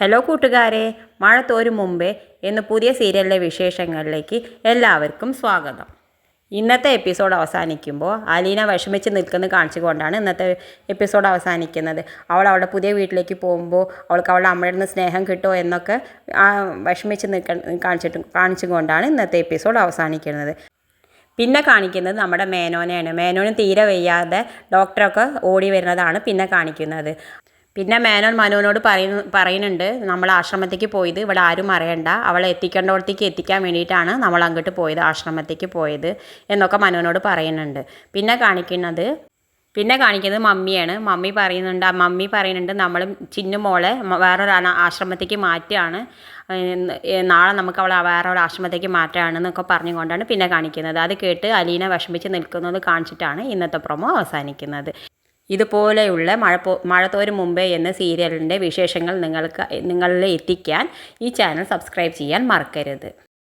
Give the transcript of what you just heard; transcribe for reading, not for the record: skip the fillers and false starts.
Hello കൂട്ടുകാരെ, മഴ തോരും മുമ്പേ എന്ന പുതിയ സീരിയലിലെ വിശേഷങ്ങളിലേക്ക് എല്ലാവർക്കും സ്വാഗതം. ഇന്നത്തെ എപ്പിസോഡ് അവസാനിക്കുമ്പോൾ അലീന വിഷമിച്ച് നിൽക്കുന്നത് കാണിച്ചുകൊണ്ടാണ് ഇന്നത്തെ എപ്പിസോഡ് അവസാനിക്കുന്നത്. അവൾ അവളുടെ പുതിയ വീട്ടിലേക്ക് പോകുമ്പോൾ അവൾക്ക് അവളുടെ അമ്മയുടെ നിന്ന് സ്നേഹം കിട്ടുമോ എന്നൊക്കെ വിഷമിച്ച് കാണിച്ചുകൊണ്ടാണ് ഇന്നത്തെ എപ്പിസോഡ് അവസാനിക്കുന്നത്. പിന്നെ കാണിക്കുന്നത് നമ്മുടെ മേനോനെയാണ്. മേനോന് തീരെ വയ്യാതെ ഡോക്ടറൊക്കെ ഓടി വരുന്നതാണ് പിന്നെ കാണിക്കുന്നത്. പിന്നെ മേനോൻ മനുവിനോട് പറയുന്നുണ്ട്, നമ്മൾ ആശ്രമത്തേക്ക് പോയത് ഇവിടെ ആരും അറിയണ്ട, അവളെ എത്തിക്കേണ്ടടത്തേക്ക് എത്തിക്കാൻ വേണ്ടിയിട്ടാണ് നമ്മൾ അങ്ങോട്ട് പോയത്, ആശ്രമത്തേക്ക് പോയത് എന്നൊക്കെ മനുവിനോട് പറയുന്നുണ്ട്. പിന്നെ കാണിക്കുന്നത് മമ്മിയാണ്. മമ്മി പറയുന്നുണ്ട് നമ്മൾ ചിന്നുമോളെ വേറൊരു ആശ്രമത്തേക്ക് മാറ്റുകയാണ്, നാളെ നമുക്ക് അവളെ വേറെ ഒരു ആശ്രമത്തേക്ക് മാറ്റുകയാണെന്നൊക്കെ പറഞ്ഞുകൊണ്ടാണ് പിന്നെ കാണിക്കുന്നത്. അത് കേട്ട് അലീന വിഷമിച്ച് നിൽക്കുന്നത് കാണിച്ചിട്ടാണ് ഇന്നത്തെ പ്രൊമോ അവസാനിക്കുന്നത്. ഇതുപോലെയുള്ള മഴ തോരും മുമ്പേ എന്ന സീരിയലിൻ്റെ വിശേഷങ്ങൾ നിങ്ങളിൽ എത്തിക്കാൻ ഈ ചാനൽ സബ്സ്ക്രൈബ് ചെയ്യാൻ മറക്കരുത്.